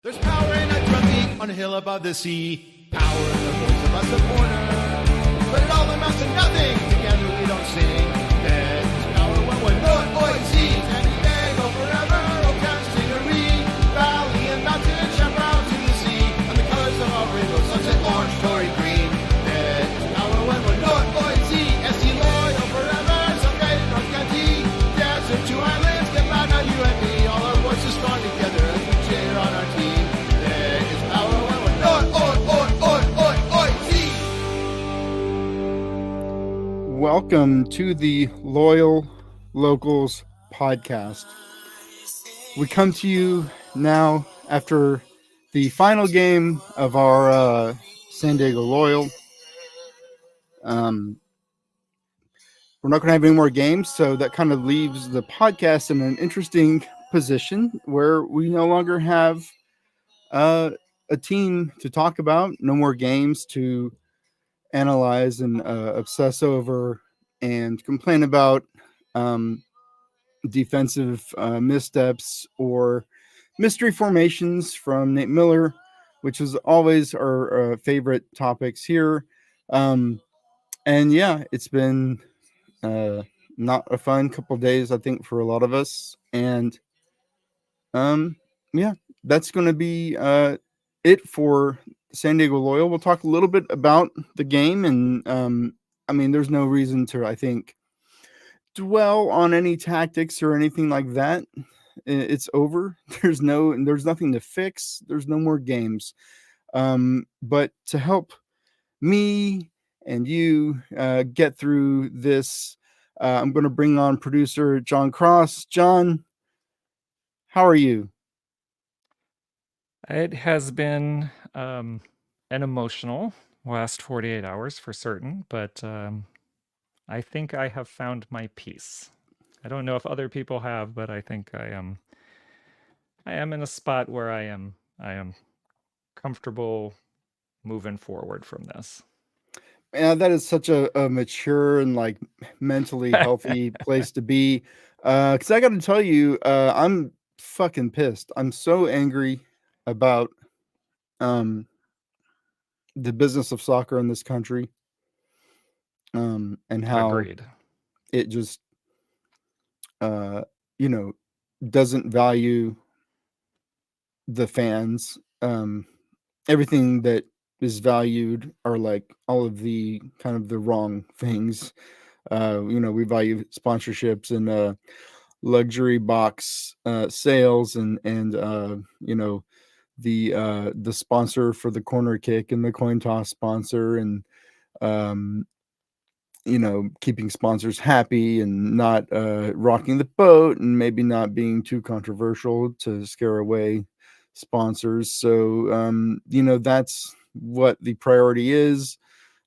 There's power in a drum beat on a hill above the sea. Power in the voice of a supporter. But it all amounts to nothing. Together we don't sing. There's power when we're not noisy. Any day, go forever. Oh, catch scenery. Valley and mountain, chaparral to the sea. And the colors of our rainbow, sunset, orange, Tory green. There's power when we're not noisy. SC loyal forever. Someday in North County. Desert to islands, get loud now, you and me. All our voices strong together as we cheer on our team. Welcome to the Loyal Locals podcast. We come to you now after the final game of our San Diego Loyal. We're not going to have any more games, so that kind of leaves the podcast in an interesting position where we no longer have a team to talk about, no more games to analyze and obsess over and complain about defensive missteps or mystery formations from Nate Miller, which is always our favorite topics here. And yeah, it's been not a fun couple of days, I think, for a lot of us. And yeah, that's going to be it for San Diego Loyal. We'll talk a little bit about the game, and I mean, there's no reason to, I think, dwell on any tactics or anything like that. It's over. There's nothing to fix. There's no more games. But to help me and you get through this, I'm going to bring on producer John Cross. John, how are you? It has been an emotional last 48 hours for certain, but I think I have found my peace. I don't know if other people have, but I think I am in a spot where I am comfortable moving forward from this. Yeah, that is such a mature and like mentally healthy place to be. Because I got to tell you, I'm fucking pissed. I'm so angry about the business of soccer in this country, and how Agreed. it just doesn't value the fans. Everything that is valued are like all of the kind of the wrong things. We value sponsorships and luxury box sales and the sponsor for the corner kick and the coin toss sponsor, and keeping sponsors happy and not rocking the boat and maybe not being too controversial to scare away sponsors. So that's what the priority is.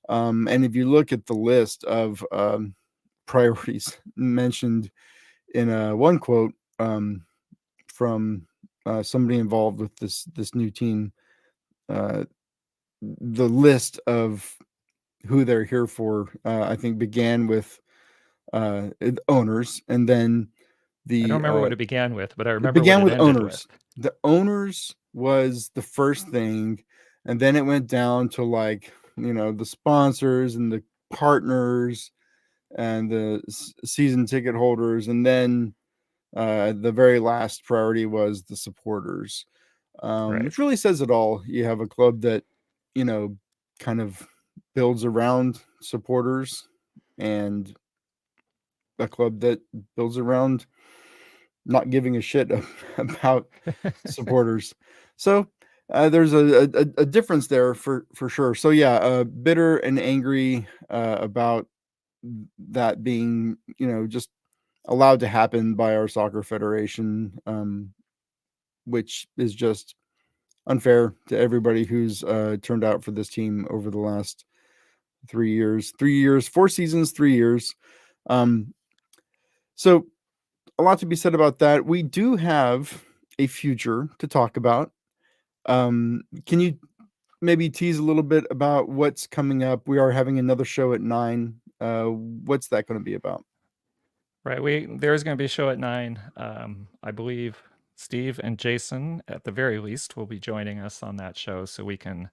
And if you look at the list of priorities mentioned in one quote from somebody involved with this new team, the list of who they're here for, I think, began with owners, and then I don't remember what it began with, but I remember it began what with it ended owners. The owners was the first thing, and then it went down to like the sponsors and the partners and the season ticket holders, and then the very last priority was the supporters, Right. which really says it all. You have a club that kind of builds around supporters, and a club that builds around not giving a shit about supporters. So there's a difference there for sure. So yeah, bitter and angry about that being just allowed to happen by our soccer federation, which is just unfair to everybody who's turned out for this team over the last 3 years, 4 seasons, 3 years. So a lot to be said about that. We do have a future to talk about. Can you maybe tease a little bit about what's coming up? We are having another show at 9. What's that going to be about? Right. There's going to be a show at 9. I believe Steve and Jason, at the very least, will be joining us on that show so we can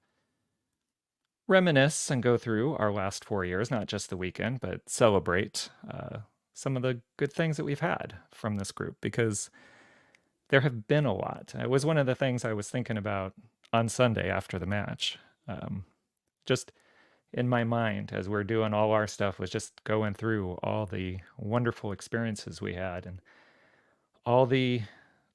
reminisce and go through our last 4 years, not just the weekend, but celebrate some of the good things that we've had from this group, because there have been a lot. It was one of the things I was thinking about on Sunday after the match. Just in my mind, as we're doing all our stuff, was just going through all the wonderful experiences we had and all the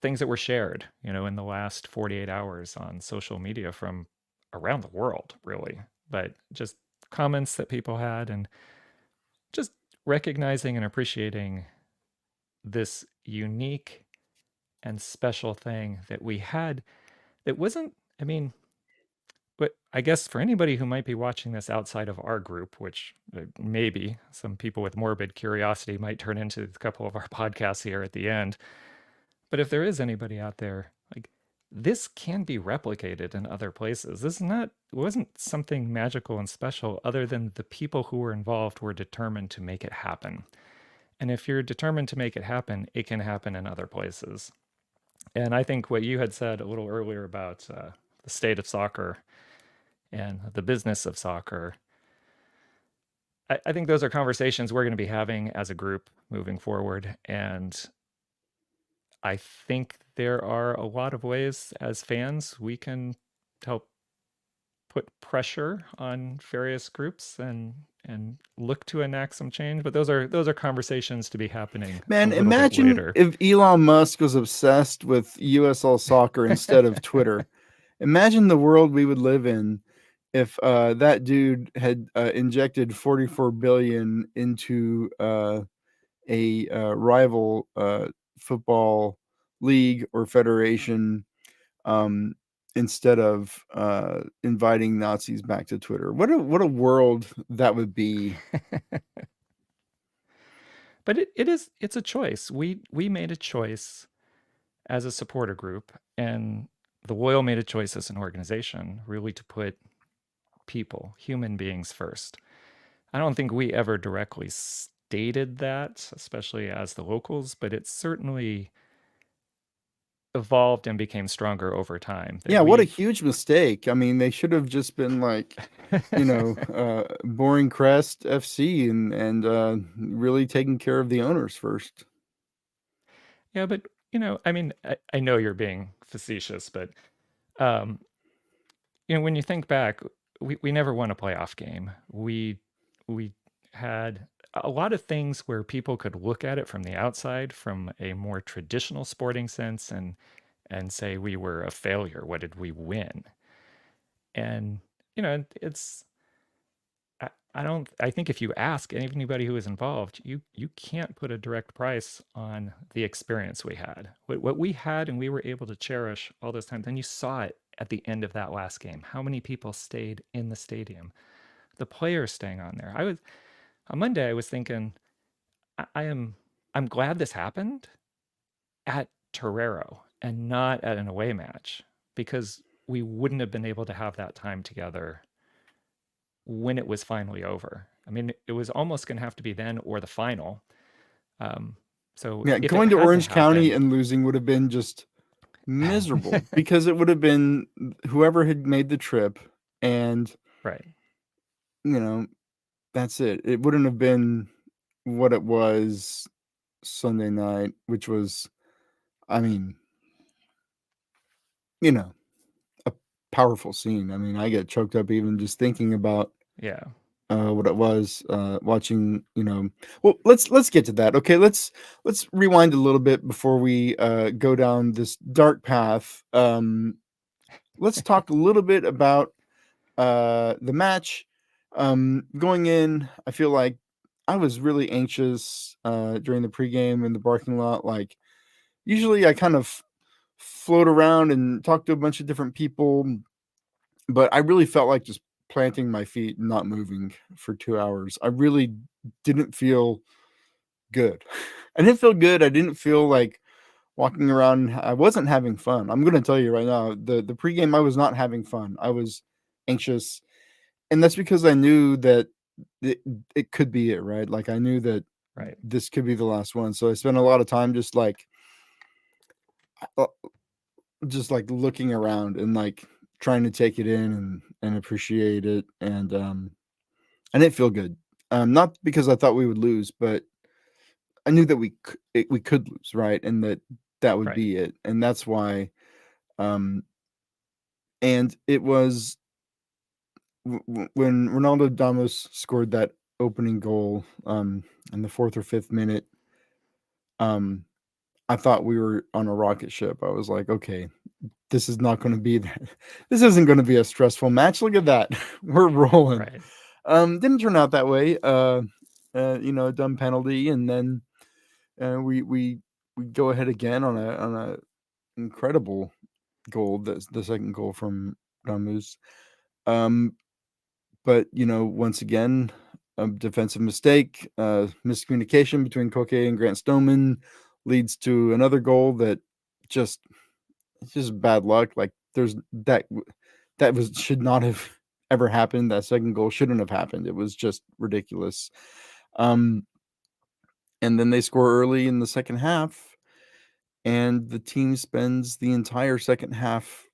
things that were shared, in the last 48 hours on social media from around the world, really. But just comments that people had and just recognizing and appreciating this unique and special thing that we had that wasn't, I mean, but I guess for anybody who might be watching this outside of our group, which maybe some people with morbid curiosity might turn into a couple of our podcasts here at the end. But if there is anybody out there, like, this can be replicated in other places. This is not, it wasn't something magical and special, other than the people who were involved were determined to make it happen. And if you're determined to make it can happen in other places. And I think what you had said a little earlier about the state of soccer and the business of soccer, I think those are conversations we're going to be having as a group moving forward. And I think there are a lot of ways as fans we can help put pressure on various groups and look to enact some change. But those are conversations to be happening a Man, little bit imagine later. if Elon Musk was obsessed with USL Soccer instead of Twitter. Imagine the world we would live in if that dude had injected 44 billion into a rival football league or federation, instead of inviting Nazis back to Twitter. What a world that would be. But it's a choice. We made a choice as a supporter group, and the Loyal made a choice as an organization, really to put people, human beings first. I don't think we ever directly stated that, especially as the locals, but it certainly evolved and became stronger over time. Yeah, what a huge mistake. I mean, they should have just been like, Boring Crest FC and really taking care of the owners first. Yeah, but I mean, I know you're being facetious, but um, when you think back, we never won a playoff game. We had a lot of things where people could look at it from the outside, from a more traditional sporting sense, and say we were a failure. What did we win? And it's I think if you ask anybody who is involved, you can't put a direct price on the experience we had. What we had and we were able to cherish all those times. And you saw it at the end of that last game. How many people stayed in the stadium? The players staying on there. On Monday I was thinking, I'm glad this happened at Torero and not at an away match, because we wouldn't have been able to have that time together when it was finally over. I mean, it was almost going to have to be then or the final. So yeah, going to Orange County and losing would have been just miserable because it would have been whoever had made the trip, and right, that's it. It wouldn't have been what it was Sunday night, which was, I mean, a powerful scene. I mean, I get choked up even just thinking about what it was watching. Well, let's get to that. Okay, let's rewind a little bit before we go down this dark path. Let's talk a little bit about the match. Going in, I feel like I was really anxious during the pregame in the parking lot. Like, usually I kind of float around and talk to a bunch of different people, but I really felt like just planting my feet and not moving for 2 hours. I really didn't feel good. I didn't feel good. I didn't feel like walking around. I wasn't having fun. I'm going to tell you right now, the pregame, I was not having fun. I was anxious. And that's because I knew that it could be it, right? Like, I knew that this could be the last one. So I spent a lot of time just like, uh, just like looking around and like trying to take it in and appreciate it, and it feel good. Not because I thought we would lose, but I knew that we could lose, right? And that would Right. be it. And that's why um and it was when Ronaldo Damos scored that opening goal in the 4th or 5th minute, um I thought we were on a rocket ship. I was like, okay, this is not going to be that. This isn't going to be a stressful match. Look at that. We're rolling. Right. Didn't turn out that way. A dumb penalty, and then we go ahead again on a incredible goal. That's the second goal from Ramus. Um, but once again, a defensive mistake, miscommunication between Koke and Grant Stoneman leads to another goal that just it's just bad luck. Like there's that was should not have ever happened. That second goal shouldn't have happened. It was just ridiculous. Um, and then they score early in the second half, and the team spends the entire second half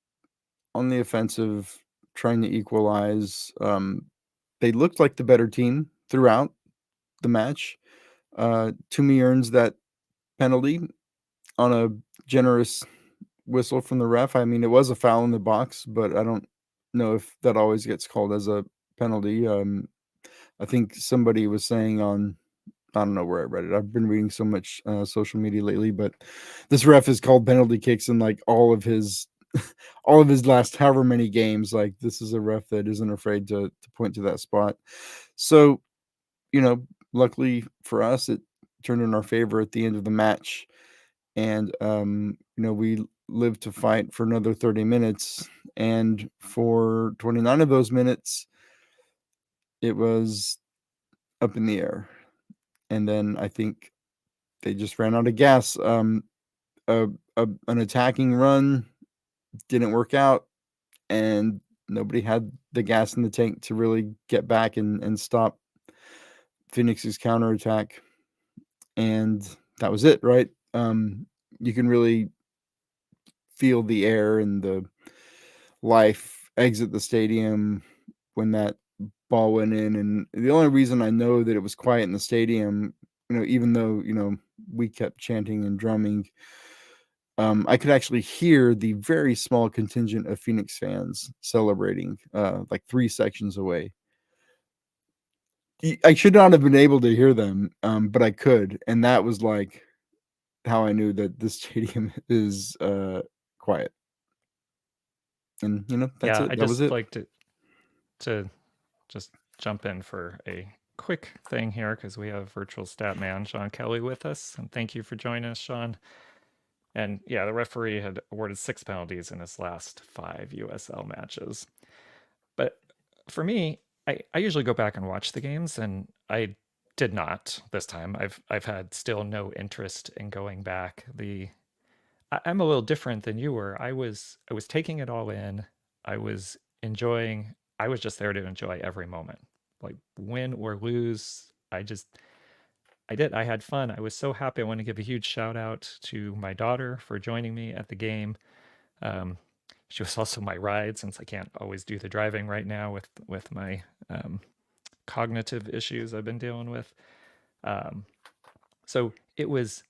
on the offensive, trying to equalize. They looked like the better team throughout the match. Toomey earns that penalty on a generous whistle from the ref. I mean, it was a foul in the box, but I don't know if that always gets called as a penalty. I think somebody was saying on I don't know where I read it. I've been reading so much social media lately, but this ref has called penalty kicks in like all of his all of his last however many games. Like this is a ref that isn't afraid to point to that spot. So, luckily for us, it turned in our favor at the end of the match. And we lived to fight for another 30 minutes, and for 29 of those minutes it was up in the air. And then I think they just ran out of gas. A, an attacking run didn't work out, and nobody had the gas in the tank to really get back and stop Phoenix's counterattack. And that was it, right? You can really feel the air and the life exit the stadium when that ball went in. And the only reason I know that it was quiet in the stadium, even though, we kept chanting and drumming, I could actually hear the very small contingent of Phoenix fans celebrating, like 3 sections away. I should not have been able to hear them, but I could. And that was like how I knew that this stadium is quiet. And, that's Yeah, it. I That was just it. like to just jump in for a quick thing here because we have virtual stat man Sean Kelly with us, and thank you for joining us, Sean. And yeah, the referee had awarded 6 penalties in his last 5 USL matches. But for me, I usually go back and watch the games, and I did not this time. I've had still no interest in going back. I'm a little different than you were. I was taking it all in. I was enjoying. I was just there to enjoy every moment, like win or lose. I did. I had fun. I was so happy. I want to give a huge shout out to my daughter for joining me at the game. Um, she was also my ride since I can't always do the driving right now with my cognitive issues I've been dealing with. Um, so it was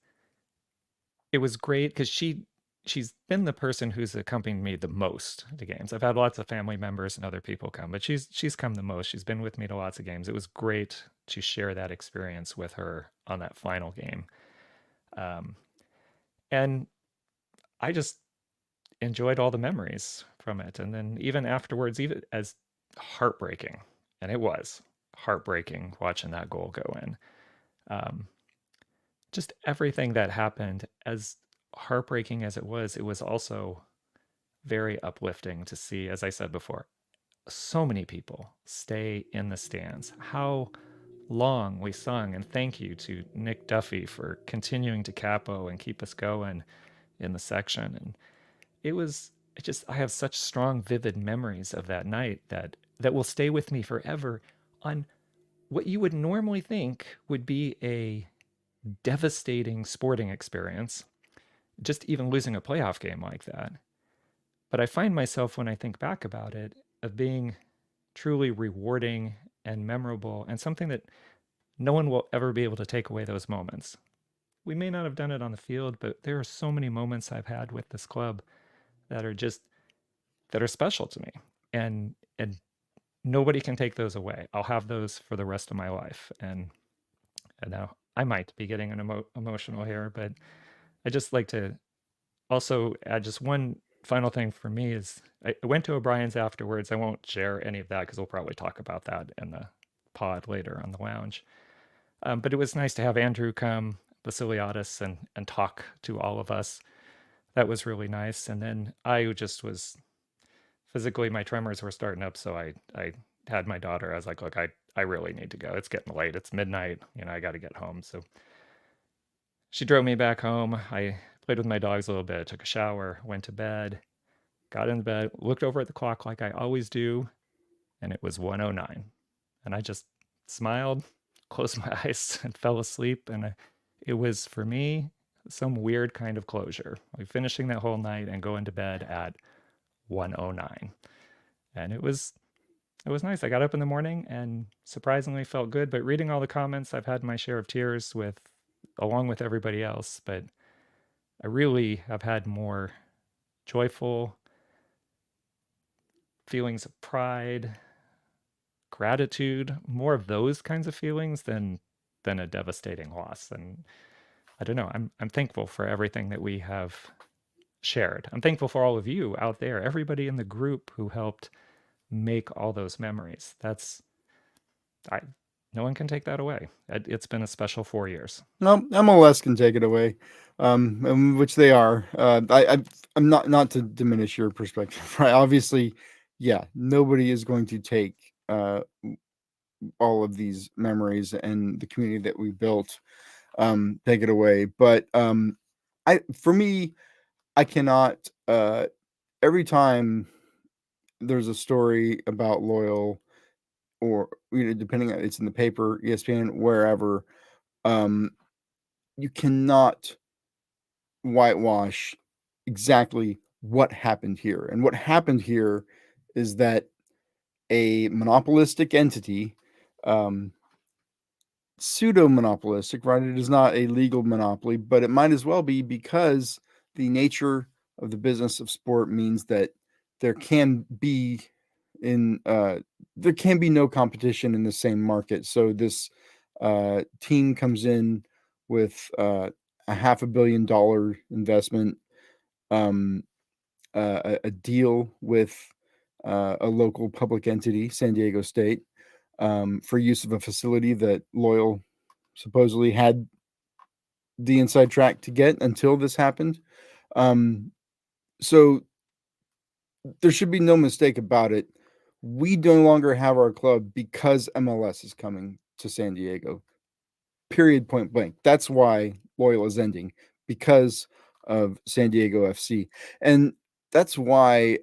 great because she's been the person who's accompanied me the most to games. I've had lots of family members and other people come, but she's come the most. She's been with me to lots of games. It was great to share that experience with her on that final game. Um, and I just enjoyed all the memories from it. And then even afterwards, even as heartbreaking, and it was heartbreaking watching that goal go in. Um, just everything that happened, as heartbreaking as it was also very uplifting to see, as I said before, so many people stay in the stands. How long we sung, and thank you to Nick Duffy for continuing to capo and keep us going in the section. And I have such strong, vivid memories of that night that will stay with me forever on what you would normally think would be a devastating sporting experience. just even losing a playoff game like that. But I find myself when I think back about it of being truly rewarding and memorable and something that no one will ever be able to take away those moments. We may not have done it on the field, but there are so many moments I've had with this club that are just that are special to me. And nobody can take those away. I'll have those for the rest of my life. And now I might be getting an emotional here, but I just like to also add just one final thing for me is I went to O'Brien's afterwards. I won't share any of that because we'll probably talk about that in the pod later on the lounge. But it was nice to have Andrew come, Basiliadis, and talk to all of us. That was really nice. And then I just was physically, my tremors were starting up. So I had my daughter. I was like, look, I really need to go. It's getting late. It's midnight. I got to get home. So she drove me back home. I played with my dogs a little bit, took a shower, went to bed, got in bed, looked over at the clock like I always do, and it was 1:09. And I just smiled, closed my eyes, and fell asleep. And it was, for me, some weird kind of closure. Like finishing that whole night and going to bed at 1:09. And it was nice. I got up in the morning and surprisingly felt good. But reading all the comments, I've had my share of tears along with everybody else. But I really have had more joyful feelings of pride, gratitude, more of those kinds of feelings than a devastating loss. And I don't know. I'm thankful for everything that we have shared. I'm thankful for all of you out there, everybody in the group who helped make all those memories. I no one can take that away. It's been a special 4 years. No, MLS can take it away, which they are. I'm not to diminish your perspective, right? Obviously, yeah, nobody is going to take all of these memories and the community that we built, take it away. But for me, I cannot. Every time there's a story about Loyal, or depending on it's in the paper, ESPN, wherever, you cannot whitewash exactly what happened here. And what happened here is that a monopolistic entity, pseudo monopolistic, right? It is not a legal monopoly, but it might as well be, because the nature of the business of sport means that there can be no competition in the same market. So this team comes in with a $500 million investment, a deal with a local public entity, San Diego State, for use of a facility that Loyal supposedly had the inside track to get until this happened. So there should be no mistake about it. We no longer have our club because MLS is coming to San Diego. Period, point blank. That's why Loyal is ending, because of San Diego FC. And that's why,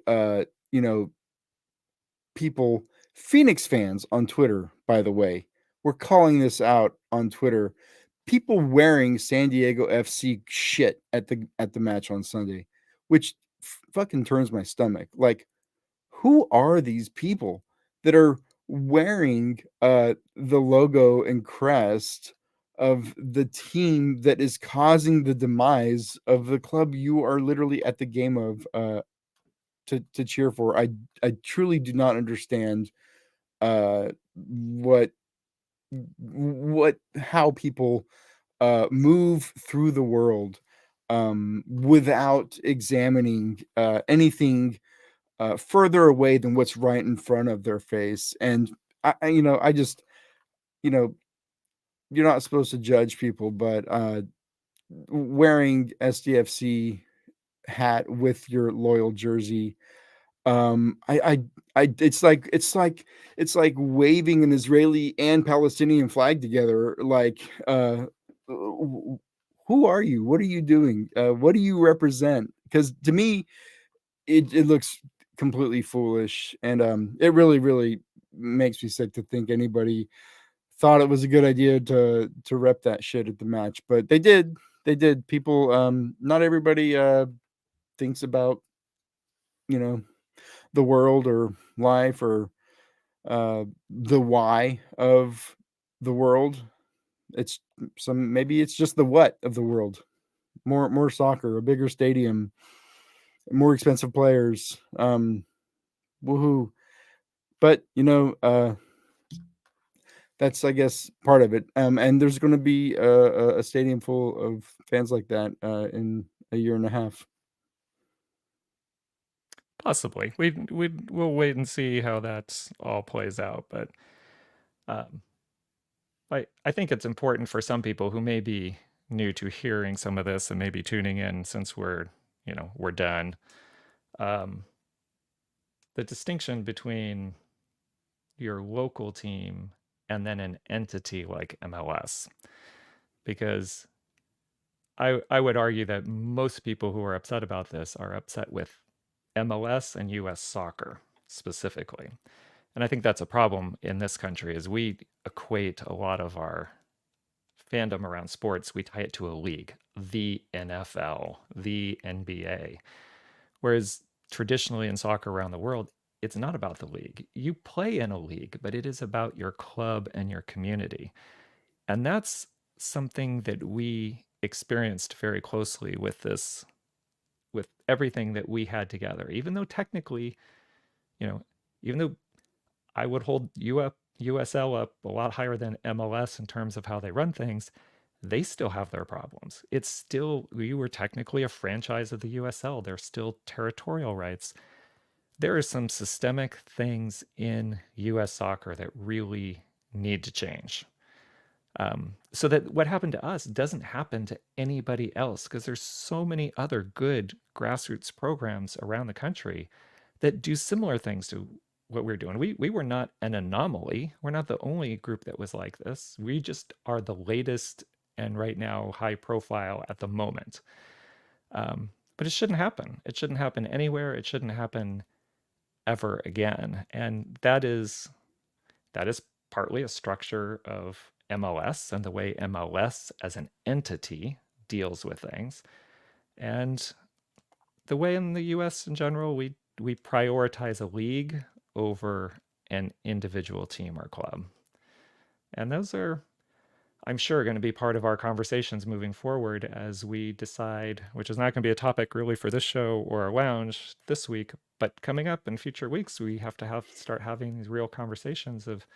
people, Phoenix fans on Twitter, by the way, were calling this out on Twitter. People wearing San Diego FC shit at the match on Sunday, which fucking turns my stomach. Like, who are these people that are wearing the logo and crest of the team that is causing the demise of the club you are literally at the game of to cheer for? I truly do not understand what how people move through the world without examining anything further away than what's right in front of their face. And I just, you're not supposed to judge people, but wearing SDFC hat with your Loyal jersey, it's like waving an Israeli and Palestinian flag together. Like, who are you? What are you doing? What do you represent? Because to me, it looks completely foolish, and it really, really makes me sick to think anybody thought it was a good idea to rep that shit at the match. But they did. They did. People, not everybody thinks about, you know, the world or life or the why of the world. It's maybe it's just the what of the world. More soccer, a bigger stadium, more expensive players. Woohoo! But that's, I guess, part of it. And there's going to be a stadium full of fans like that in a year and a half. Possibly. We'll wait and see how that all plays out. But um, I think it's important for some people who may be new to hearing some of this and maybe tuning in since we're done. Um, the distinction between your local team and then an entity like MLS, because I would argue that most people who are upset about this are upset with MLS and US soccer specifically. And I think that's a problem in this country is we equate a lot of our fandom around sports, we tie it to a league, the NFL, the NBA. Whereas traditionally in soccer around the world, it's not about the league. You play in a league, but it is about your club and your community. And that's something that we experienced very closely with this, with everything that we had together. Even though technically, you know, even though I would hold USL up a lot higher than MLS in terms of how they run things, they still have their problems. It's still, we were technically a franchise of the USL. There's still territorial rights. There are some systemic things in US soccer that really need to change. So that what happened to us doesn't happen to anybody else because there's so many other good grassroots programs around the country that do similar things to what we're doing. We were not an anomaly. We're not the only group that was like this. We just are the latest and right now high profile at the moment. But it shouldn't happen. It shouldn't happen anywhere. It shouldn't happen ever again. And that is partly a structure of MLS and the way MLS as an entity deals with things. And the way in the US in general, we prioritize a league over an individual team or club. And those are, I'm sure, going to be part of our conversations moving forward as we decide, which is not going to be a topic really for this show or our lounge this week, but coming up in future weeks, we have to start having these real conversations of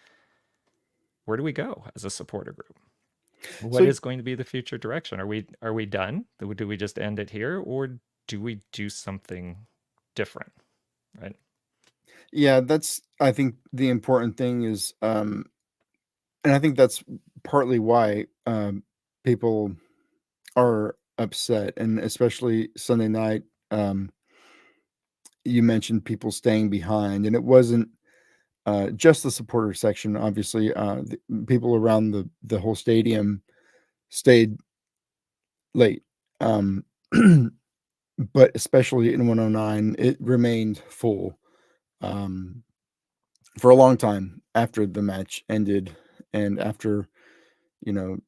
where do we go as a supporter group? What So is going to be the future direction? Are we done? Do we just end it here, or do we do something different? Right? yeah, that's, I think, the important thing is, and I think that's partly why people are upset, and especially Sunday night. You mentioned people staying behind, and it wasn't just the supporter section. Obviously, the people around the whole stadium stayed late, um, but especially in 109, it remained full um, for a long time after the match ended, and after you know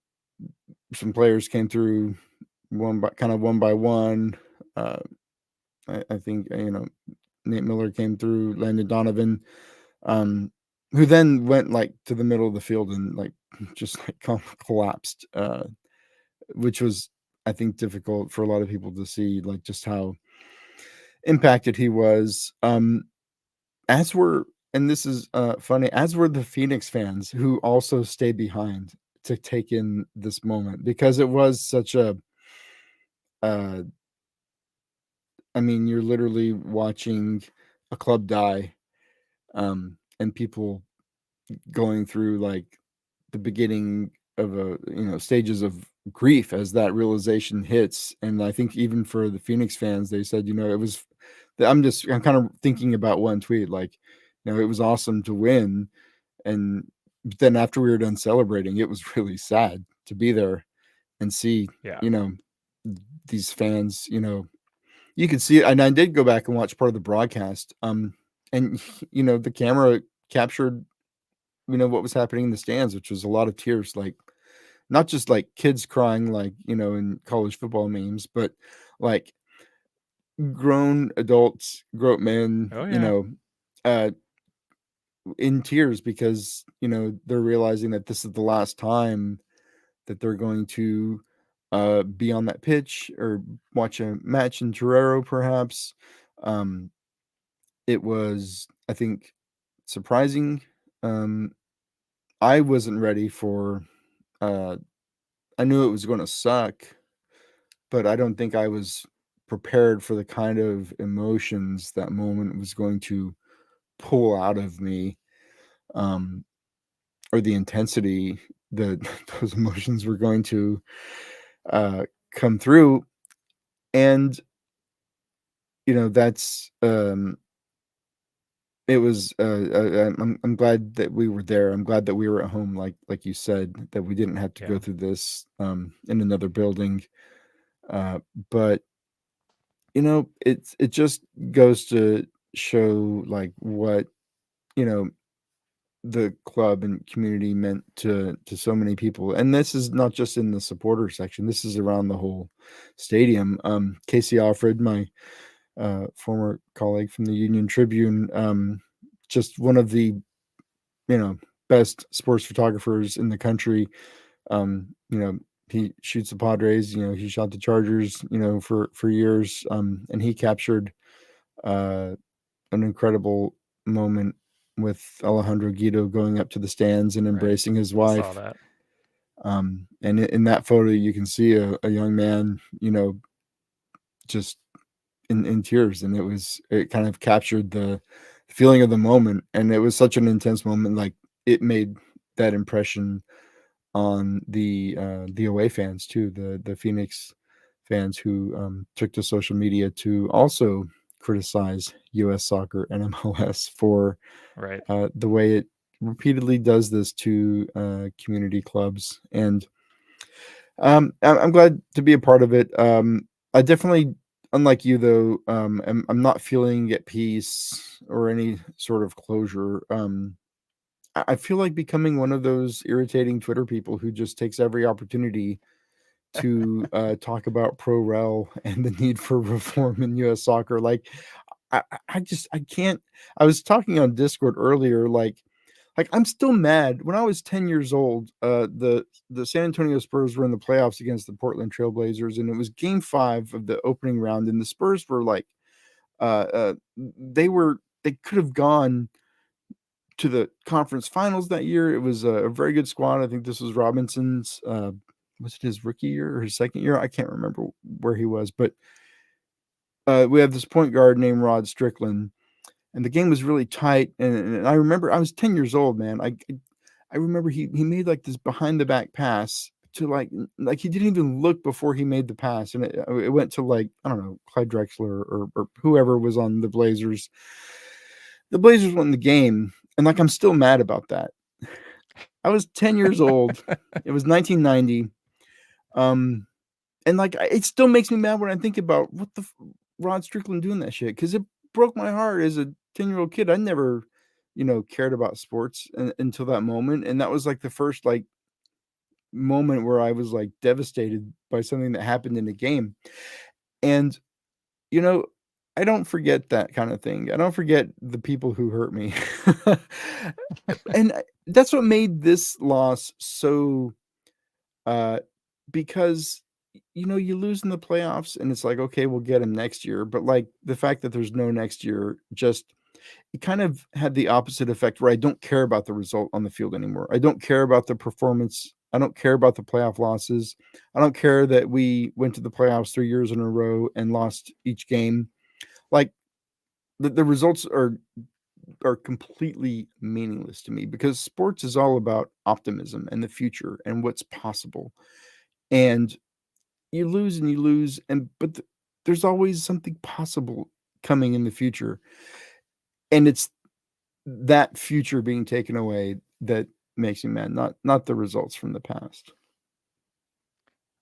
some players came through one by one. Uh, I think Nate Miller came through, Landon Donovan, um, who then went like to the middle of the field and like just like collapsed, which was, I think, difficult for a lot of people to see, like just how impacted he was. As were, and this is funny, as were the Phoenix fans who also stayed behind to take in this moment because it was such a uh, I mean, you're literally watching a club die, and people going through like the beginning of stages of grief as that realization hits. And I think even for the Phoenix fans, they said, it was. I'm kind of thinking about one tweet, like, it was awesome to win, and but then after we were done celebrating, it was really sad to be there and see, Yeah. These fans, you could see it, and I did go back and watch part of the broadcast. And the camera captured, what was happening in the stands, which was a lot of tears. Like not just like kids crying, like, in college football memes, but like grown adults, grown men, Oh yeah. uh, in tears because, they're realizing that this is the last time that they're going to be on that pitch or watch a match in Torero, perhaps. Um, it was, I think, surprising. Um, I wasn't ready for. Uh, I knew it was going to suck, but I don't think I was prepared for the kind of emotions that moment was going to pull out of me, um, or the intensity that those emotions were going to uh, come through. And that's it was. I'm glad that we were there. I'm glad that we were at home, like you said, that we didn't have to go Yeah. through this in another building. Uh, but it just goes to show like what you know the club and community meant to so many people. And this is not just in the supporter section. This is around the whole stadium. Casey Alfred, my former colleague from the Union Tribune, just one of the you know best sports photographers in the country. Um, you know, he shoots the Padres. He shot the Chargers. For years, and he captured uh, an incredible moment with Alejandro Guido going up to the stands and Right. embracing his I saw wife. that. And in that photo, you can see a young man, just in tears, and it kind of captured the feeling of the moment, and it was such an intense moment. Like it made that impression on the away fans too, the Phoenix fans who took to social media to also criticize U.S. Soccer and MLS for Right. the way it repeatedly does this to community clubs. And I'm glad to be a part of it. I definitely, unlike you though, I'm not feeling at peace or any sort of closure. I feel like becoming one of those irritating Twitter people who just takes every opportunity to talk about pro rel and the need for reform in U.S. soccer. Like, I can't. I was talking on Discord earlier, like I'm still mad. When I was 10 years old, the San Antonio Spurs were in the playoffs against the Portland Trailblazers, and it was Game 5 of the opening round, and the Spurs were like, they could have gone to the conference finals that year. It was a very good squad. I think this was Robinson's. Was it his rookie year or his second year? I can't remember where he was, but we have this point guard named Rod Strickland, and the game was really tight. And I remember I was 10 years old, man. I remember he made like this behind the back pass to like he didn't even look before he made the pass, and it went to like I don't know Clyde Drexler or whoever was on the Blazers. The Blazers won the game, and like I'm still mad about that. I was 10 years old. It was 1990. Um, and like it still makes me mad when I think about what the Rod Strickland doing that shit because it broke my heart as a 10-year-old kid. I never, cared about sports until that moment, and that was like the first like moment where I was like devastated by something that happened in a game. And you know, I don't forget that kind of thing. I don't forget the people who hurt me. And that's what made this loss so uh because you lose in the playoffs and it's like okay, we'll get him next year, but like the fact that there's no next year just it kind of had the opposite effect where I don't care about the result on the field anymore. I don't care about the performance. I don't care about the playoff losses. I don't care that we went to the playoffs 3 years in a row and lost each game. Like the results are completely meaningless to me because sports is all about optimism and the future and what's possible. And you lose, and there's always something possible coming in the future. And it's that future being taken away that makes me mad, not the results from the past.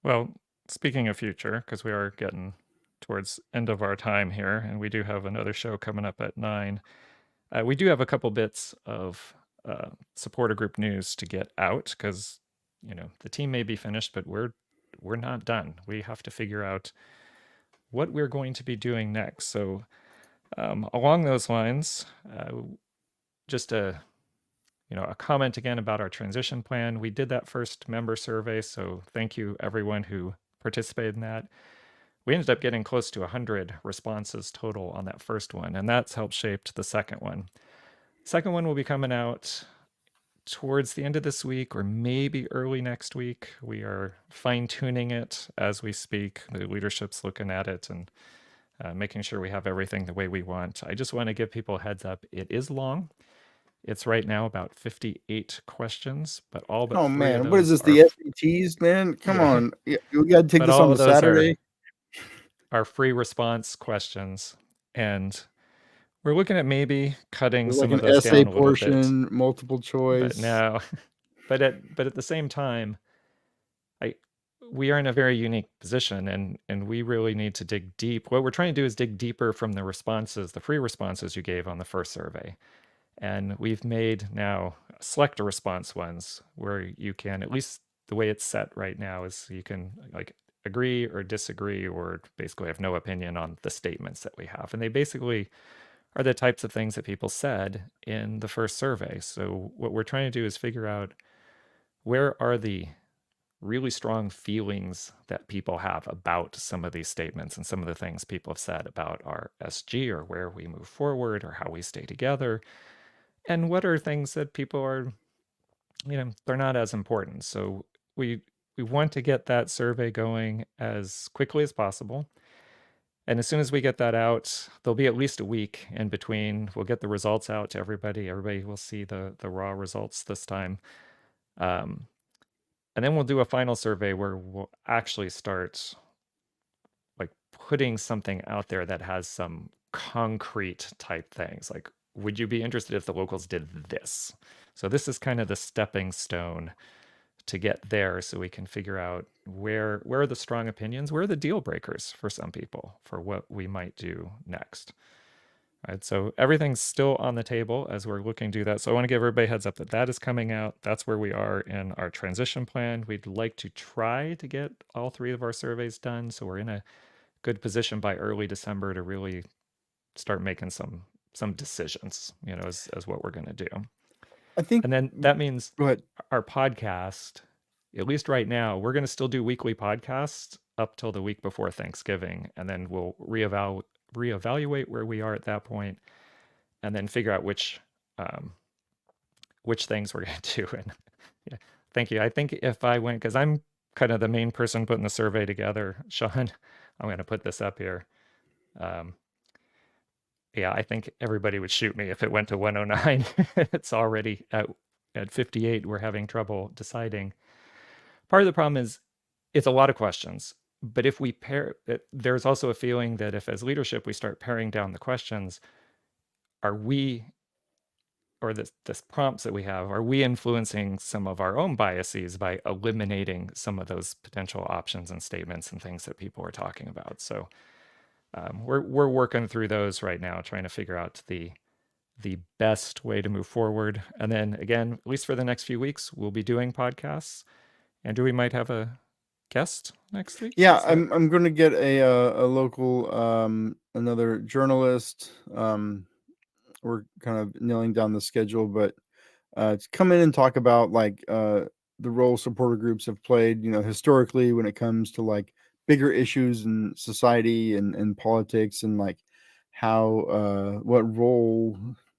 Well, speaking of future, because we are getting towards end of our time here, and we do have another show coming up at 9. We do have a couple bits of supporter group news to get out because the team may be finished, but we're not done. We have to figure out what we're going to be doing next. So along those lines, just a comment again about our transition plan. We did that first member survey, so thank you everyone who participated in that. We ended up getting close to 100 responses total on that first one, and that's helped shape the second one. Second one will be coming out towards the end of this week or maybe early next week. We are fine tuning it as we speak. The leadership's looking at it and making sure we have everything the way we want. I just want to give people a heads up. It is long. It's right now about 58 questions, but all but Oh 3 of man, what is those this? are The SATs, man? Come yeah, on, we got to take but this on all the of those Saturday. are free response questions, and we're looking at maybe cutting There's some like of an those essay down a little bit. portion, multiple But choice. no, but at the same time, we are in a very unique position, and we really need to dig deep. What we're trying to do is dig deeper from the responses, the free responses you gave on the first survey. And we've made now select a response ones where you can, at least the way it's set right now, is you can like agree or disagree or basically have no opinion on the statements that we have. And they basically are the types of things that people said in the first survey. So what we're trying to do is figure out where are the really strong feelings that people have about some of these statements and some of the things people have said about our SG or where we move forward or how we stay together. And what are things that people are, they're not as important. So we want to get that survey going as quickly as possible. And as soon as we get that out, there'll be at least a week in between. We'll get the results out to everybody. Everybody will see the raw results this time. And then we'll do a final survey where we'll actually start like putting something out there that has some concrete type things. Like, would you be interested if the locals did this? So this is kind of the stepping stone to get there so we can figure out where are the strong opinions, where are the deal breakers for some people for what we might do next. Right, so everything's still on the table as we're looking to do that. So I want to give everybody a heads up that that is coming out. That's where we are in our transition plan. We'd like to try to get all 3 of our surveys done, so we're in a good position by early December to really start making some decisions, as what we're going to do. I think, And then that means go ahead. our podcast, at least right now, we're going to still do weekly podcasts up till the week before Thanksgiving, and then we'll reevaluate where we are at that point, and then figure out which things we're going to do. And yeah, thank you. I think if I went, because I'm kind of the main person putting the survey together, Sean, I'm going to put this up here. Yeah, I think everybody would shoot me if it went to 109. It's already at 58. We're having trouble deciding. Part of the problem is it's a lot of questions. But if we pair, there's also a feeling that if as leadership we start paring down the questions, are we, or this prompts that we have, are we influencing some of our own biases by eliminating some of those potential options and statements and things that people are talking about? So we're working through those right now, trying to figure out the best way to move forward. And then again, at least for the next few weeks, we'll be doing podcasts. Andrew, we might have a guest next week. Yeah, I'm going to get a local another journalist. We're kind of nailing down the schedule, but to come in and talk about like the role supporter groups have played, historically when it comes to like bigger issues in society and politics, and like how what role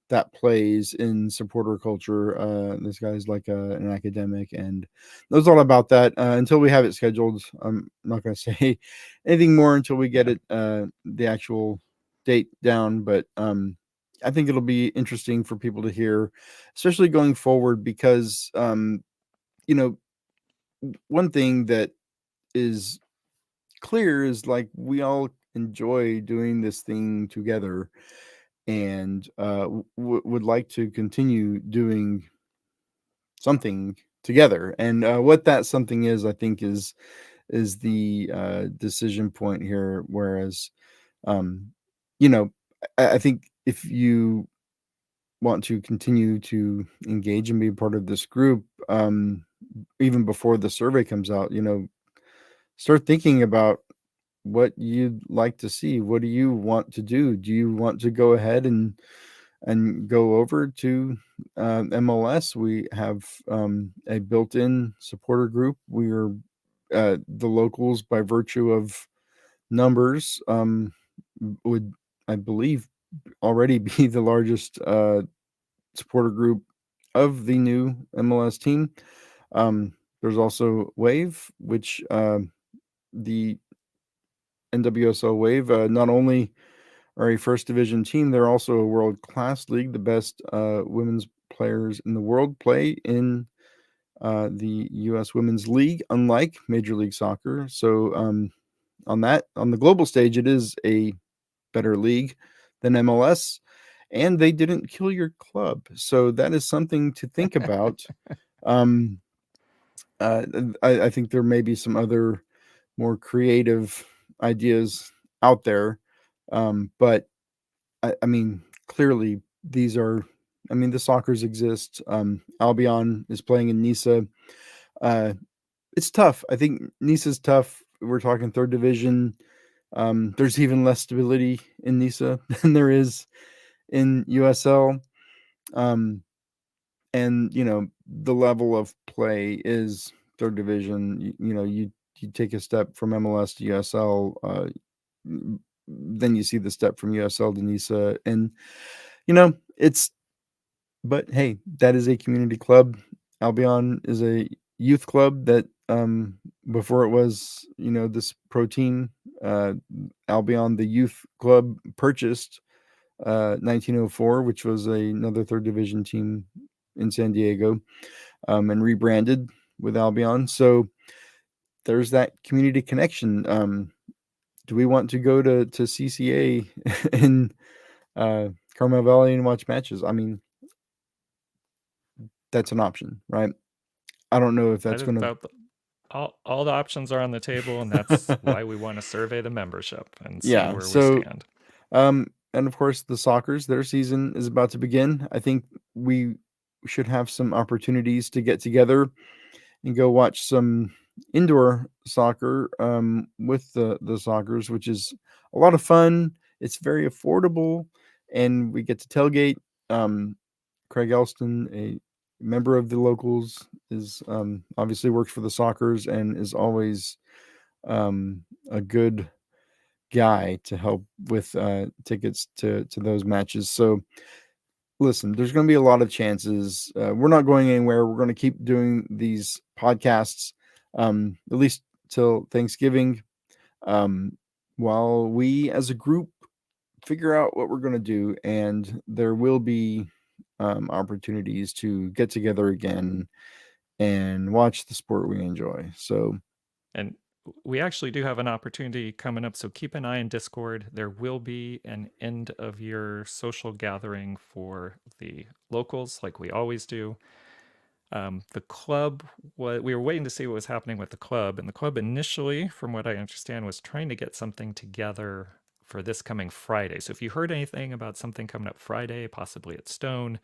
that plays in supporter culture. This guy's like an academic and knows all about that. Until we have it scheduled, I'm not going to say anything more until we get it the actual date down. But I think it'll be interesting for people to hear, especially going forward, because one thing that is clear is like we all enjoy doing this thing together, and would like to continue doing something together. And what that something is, I think, is the decision point here. Whereas, you know, I think if you want to continue to engage and be a part of this group, even before the survey comes out, start thinking about what you'd like to see. What do you want to do? Do you want to go ahead and go over to MLS? We have a built-in supporter group. We are the locals, by virtue of numbers, would, I believe, already be the largest supporter group of the new MLS team. There's also Wave, which the NWSL Wave not only are a first division team, they're also a world class league. The best women's players in the world play in the U.S. Women's League, unlike Major League Soccer. So on the global stage, it is a better league than MLS, and they didn't kill your club. So that is something to think about. um, I think there may be some other more creative ideas out there, but I mean, clearly these are. I mean, the Soccers exist. Albion is playing in Nisa. It's tough. I think Nisa's tough. We're talking third division. There's even less stability in Nisa than there is in USL. Um, and the level of play is third division. You take a step from MLS to USL, then you see the step from USL to NISA, and it's. But hey, that is a community club. Albion is a youth club that before it was this pro team, Albion, the youth club, purchased 1904, which was another third division team in San Diego, and rebranded with Albion. So there's that community connection. Do we want to go to CCA in Carmel Valley and watch matches? I mean, that's an option, right? I don't know if that's going to. All the options are on the table, and that's why we want to survey the membership and see Yeah. where So, we stand. and of course, the Soccers, their season is about to begin. I think we should have some opportunities to get together and go watch some indoor soccer with the Soccers, which is a lot of fun. It's very affordable, and we get to tailgate. Craig Elston, a member of the locals, is obviously works for the Soccers and is always a good guy to help with tickets to those matches. So listen, there's going to be a lot of chances. We're not going anywhere. We're going to keep doing these podcasts at least till Thanksgiving, while we as a group figure out what we're going to do, and there will be opportunities to get together again and watch the sport we enjoy. So, and we actually do have an opportunity coming up, so keep an eye on Discord. There will be an end of year social gathering for the locals, like we always do. The club, we were waiting to see what was happening with the club, and the club initially, from what I understand, was trying to get something together for this coming Friday. So if you heard anything about something coming up Friday, possibly at Stone,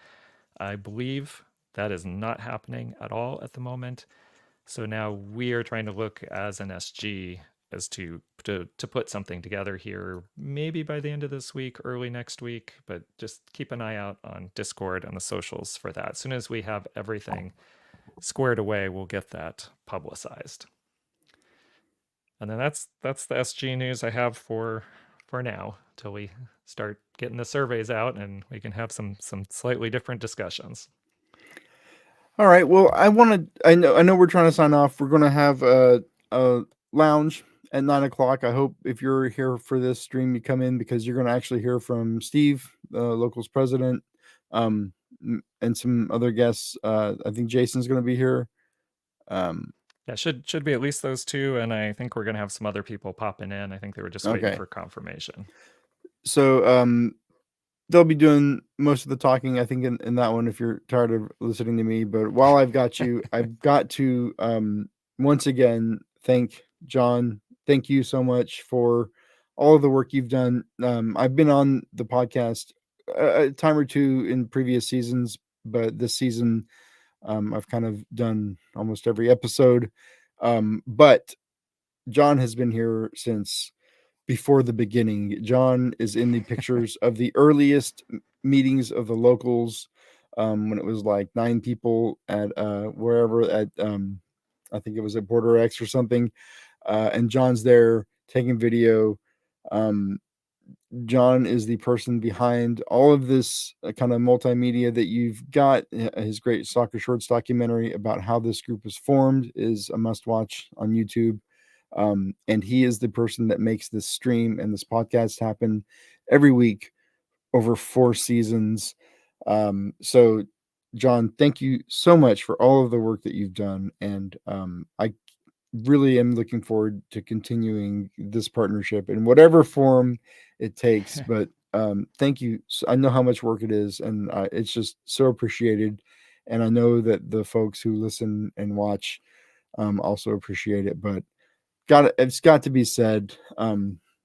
I believe that is not happening at all at the moment. So now we are trying to look as an SG as to put something together here, maybe by the end of this week, early next week. But just keep an eye out on Discord and the socials for that. As soon as we have everything squared away, we'll get that publicized. And then that's the SG news I have for now, till we start getting the surveys out and we can have some slightly different discussions. all right. Well, I know we're trying to sign off. We're going to have a lounge at 9:00. I hope if you're here for this stream, you come in, because you're going to actually hear from Steve, the locals president, and some other guests. I think Jason's going to be here. Yeah, should be at least those two, and I think we're gonna have some other people popping in. I think they were just waiting for confirmation. So they'll be doing most of the talking, I think, in that one, if you're tired of listening to me. But while I've got you, I've got to once again thank John. Thank you so much for all of the work you've done. I've been on the podcast a time or two in previous seasons, but this season I've kind of done almost every episode, but John has been here since before the beginning. John is in the pictures of the earliest meetings of the locals, when it was like 9 people at wherever at I think it was at Border X or something, and John's there taking video. Um, John is the person behind all of this kind of multimedia that you've got. His great Soccer Shorts documentary about how this group was formed is a must watch on YouTube. And he is the person that makes this stream and this podcast happen every week over 4 seasons. So, John, thank you so much for all of the work that you've done. And I really am looking forward to continuing this partnership in whatever form it takes. But thank you. I know how much work it is, and it's just so appreciated. And I know that the folks who listen and watch also appreciate it. But it's got to be said.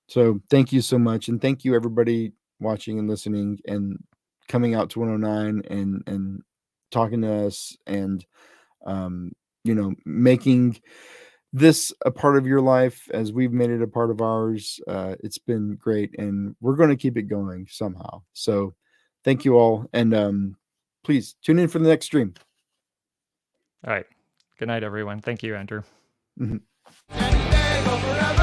So thank you so much, and thank you everybody watching and listening and coming out to 109 and talking to us and making this a part of your life as we've made it a part of ours. It's been great, and we're going to keep it going somehow. So thank you all, and please tune in for the next stream. All right. Good night, everyone. Thank you, Andrew. Any day or forever.